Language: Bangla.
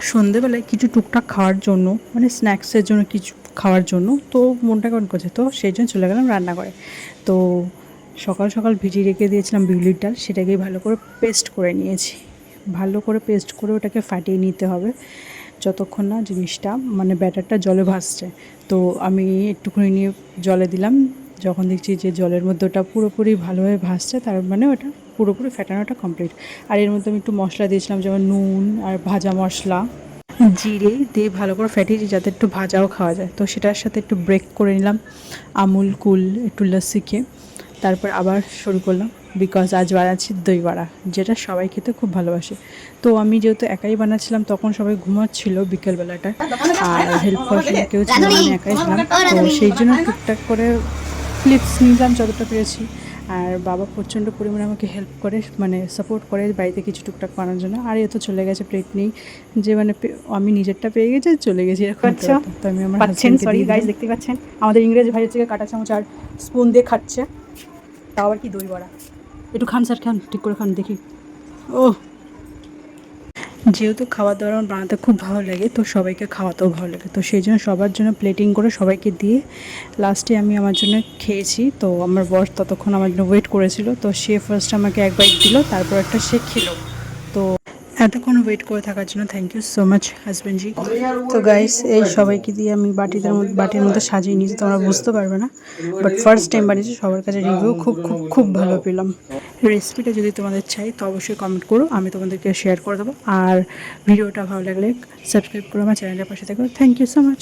সন্ধেবেলায় কিছু টুকটাক খাওয়ার জন্য, মানে স্ন্যাক্সের জন্য কিছু খাওয়ার জন্য, তো মনটা কেমন করছে, তো সেই জন্য চলে গেলাম রান্না করে। তো সকাল সকাল ভিজিয়ে রেখে দিয়েছিলাম বিউলির ডাল, সেটাকেই ভালো করে পেস্ট করে নিয়েছি। ভালো করে পেস্ট করে ওটাকে ফাটিয়ে নিতে হবে যতক্ষণ না জিনিসটা মানে ব্যাটারটা জলে ভাসছে। তো আমি একটুখানি নিয়ে জলে দিলাম, যখন দেখছি যে জলের মধ্যে ওটা পুরোপুরি ভালোভাবে ভাসছে, তার মানে ওটা পুরোপুরি ফেটানোটা কমপ্লিট। আর এর মধ্যে আমি একটু মশলা দিয়েছিলাম, যেমন নুন আর ভাজা মশলা, জিরে দিয়ে ভালো করে ফেটিয়েছি যাতে একটু ভাজাও খাওয়া যায়। তো সেটার সাথে একটু ব্রেক করে নিলাম আমুল কুল, একটু লস্যি খেয়ে তারপর আবার শুরু করলাম। বিকজ আজ বানাচ্ছি দই বড়া, যেটা সবাই খেতে খুব ভালোবাসে। তো আমি যেহেতু একাই বানাচ্ছিলাম, তখন সবাই ঘুমাচ্ছিল বিকেলবেলাটায়, আর হেল্প করার জন্য কেউ ছিল না, আমি একাই ছিলাম। তো সেই জন্য টুকটাক করে ক্লিপস নিলাম যতটা পেরেছি। আর বাবা প্রচণ্ড পরিমাণে আমাকে হেল্প করে, মানে সাপোর্ট করে বাড়িতে কিছু টুকটাক বানানোর জন্য। আর এ তো চলে গেছে প্লেট নেই, যে মানে আমি নিজেরটা পেয়ে গেছি আর চলে গেছি এরকম একটা ব্যাপার। তো আমি আমার হাজব্যান্ডকে দিয়ে দিলাম। দেখতে পাচ্ছেন আমাদের ইংরেজ ভাই হচ্ছে কাঁটা চামচ আর স্পুন দিয়ে খাচ্ছে, তাও আবার কি দই বড়া। একটু খান স্যার, খান ঠিক করে খান দেখি। ও, যেহেতু খাবার দাবার আমার বানাতে খুব ভালো লাগে, তো সবাইকে খাওয়াতেও ভালো লাগে, তো সেই জন্য সবার জন্য প্লেটিং করে সবাইকে দিয়ে লাস্টে আমি আমার জন্য খেয়েছি। তো আমার বস ততক্ষণ আমার জন্য ওয়েট করেছিল, তো সে ফার্স্ট আমাকে এক বাইট দিল, তারপর একটা সে খেলো। তো এতক্ষণ ওয়েট করে থাকার জন্য থ্যাংক ইউ সো মাচ হাজব্যান্ডজি। তো গাইস, এই সবাইকে দিয়ে আমি বাটির মধ্যে সাজিয়ে নিয়েছি, তোমরা বুঝতে পারবে না, বাট ফার্স্ট টাইম বানিয়েছি, সবার কাছে রিভিউ খুব খুব খুব ভালো পেলাম। রেসিপিটা যদি তোমাদের চাই তো অবশ্যই কমেন্ট করো, আমি তোমাদেরকে শেয়ার করে দেবো। আর ভিডিওটা ভালো লাগলে সাবস্ক্রাইব করো, আমার চ্যানেলের পাশে থাকো। Thank you so much.